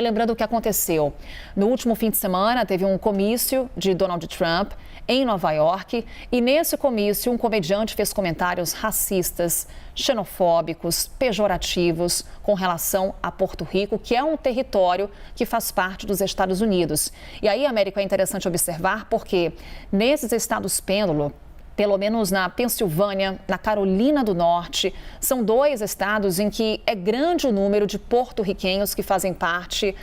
Lembrando o que aconteceu. No último fim de semana, teve um comício de Donald Trump em Nova York e nesse comício um comediante fez comentários racistas, xenofóbicos, pejorativos com relação a Porto Rico, que é um território que faz parte dos Estados Unidos. E aí, Américo, é interessante observar porque nesses estados pêndulo, pelo menos na Pensilvânia, na Carolina do Norte, são dois estados em que é grande o número de porto-riquenhos que fazem parte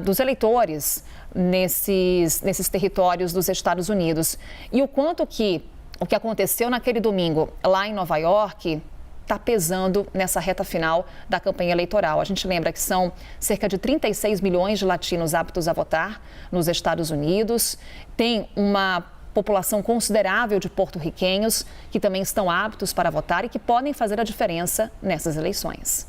dos eleitores nesses territórios dos Estados Unidos. E o quanto que o que aconteceu naquele domingo lá em Nova York está pesando nessa reta final da campanha eleitoral. A gente lembra que são cerca de 36 milhões de latinos aptos a votar nos Estados Unidos. Tem uma população considerável de porto-riquenhos que também estão aptos para votar e que podem fazer a diferença nessas eleições.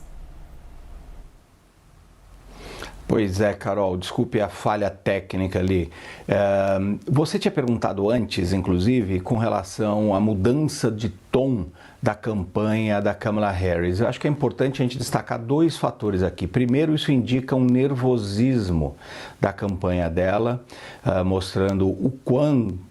Pois é, Carol, desculpe a falha técnica ali. Você tinha perguntado antes, inclusive, com relação à mudança de tom da campanha da Kamala Harris. Eu acho que é importante a gente destacar dois fatores aqui. Primeiro, isso indica um nervosismo da campanha dela, mostrando o quanto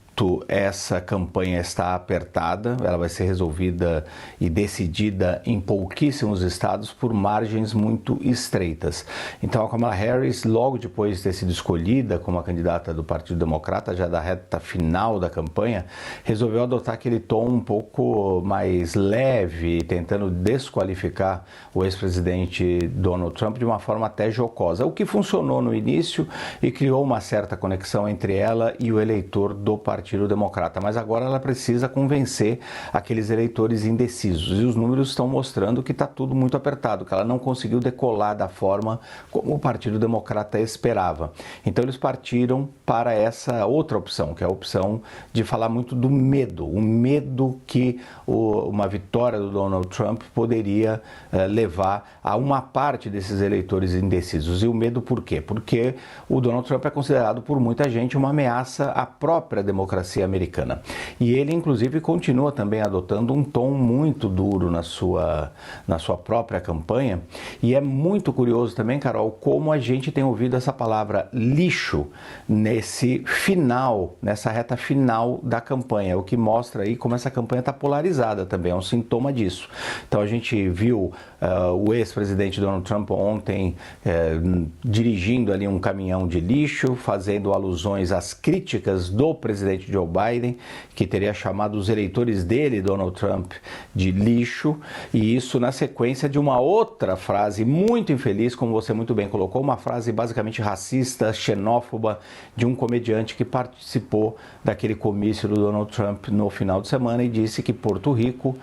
essa campanha está apertada. Ela vai ser resolvida e decidida em pouquíssimos estados por margens muito estreitas. Então a Kamala Harris, logo depois de ter sido escolhida como a candidata do Partido Democrata, já da reta final da campanha, resolveu adotar aquele tom um pouco mais leve, tentando desqualificar o ex-presidente Donald Trump de uma forma até jocosa, o que funcionou no início e criou uma certa conexão entre ela e o eleitor do Partido Democrata, mas agora ela precisa convencer aqueles eleitores indecisos e os números estão mostrando que está tudo muito apertado, que ela não conseguiu decolar da forma como o Partido Democrata esperava. Então eles partiram para essa outra opção, que é a opção de falar muito do medo, o medo que uma vitória do Donald Trump poderia levar a uma parte desses eleitores indecisos. E o medo por quê? Porque o Donald Trump é considerado por muita gente uma ameaça à própria democracia americana. E ele, inclusive, continua também adotando um tom muito duro na sua própria campanha. E é muito curioso também, Carol, como a gente tem ouvido essa palavra lixo nessa reta final da campanha, o que mostra aí como essa campanha está polarizada também, é um sintoma disso. Então a gente viu o ex-presidente Donald Trump ontem dirigindo ali um caminhão de lixo, fazendo alusões às críticas do presidente Joe Biden, que teria chamado os eleitores dele, Donald Trump, de lixo, e isso na sequência de uma outra frase muito infeliz, como você muito bem colocou, uma frase basicamente racista, xenófoba, de um comediante que participou daquele comício do Donald Trump no final de semana e disse que Porto Rico,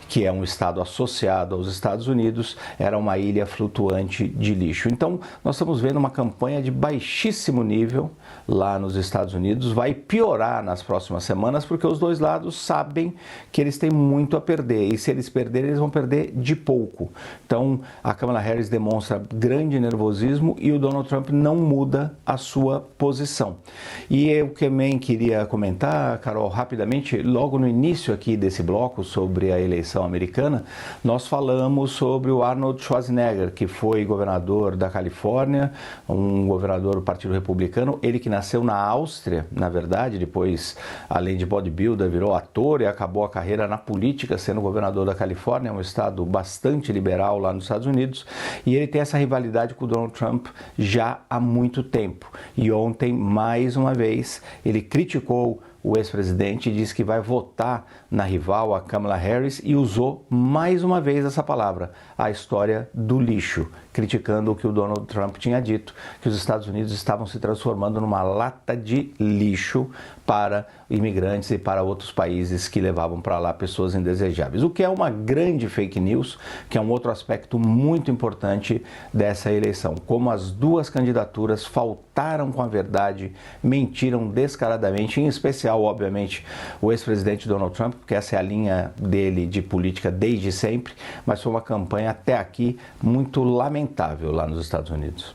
que é um estado associado aos Estados Unidos, era uma ilha flutuante de lixo. Então, nós estamos vendo uma campanha de baixíssimo nível lá nos Estados Unidos, vai piorar nas próximas semanas, porque os dois lados sabem que eles têm muito a perder, e se eles perderem, eles vão perder de pouco. Então, a Kamala Harris demonstra grande nervosismo e o Donald Trump não muda a sua posição. E eu também queria comentar, Carol, rapidamente, logo no início aqui desse bloco sobre a eleição americana, nós falamos sobre o Arnold Schwarzenegger, que foi governador da Califórnia, um governador do Partido Republicano, ele que nasceu na Áustria, na verdade, depois, além de bodybuilder, virou ator e acabou a carreira na política, sendo governador da Califórnia, um estado bastante liberal lá nos Estados Unidos, e ele tem essa rivalidade com o Donald Trump já há muito tempo. E ontem, mais uma vez, ele criticou o ex-presidente, disse que vai votar na rival, a Kamala Harris, e usou mais uma vez essa palavra, a história do lixo, criticando o que o Donald Trump tinha dito, que os Estados Unidos estavam se transformando numa lata de lixo para imigrantes e para outros países que levavam para lá pessoas indesejáveis. O que é uma grande fake news, que é um outro aspecto muito importante dessa eleição. Como as duas candidaturas faltaram com a verdade, mentiram descaradamente, em especial, obviamente, o ex-presidente Donald Trump, porque essa é a linha dele de política desde sempre, mas foi uma campanha até aqui muito lamentável lá nos Estados Unidos.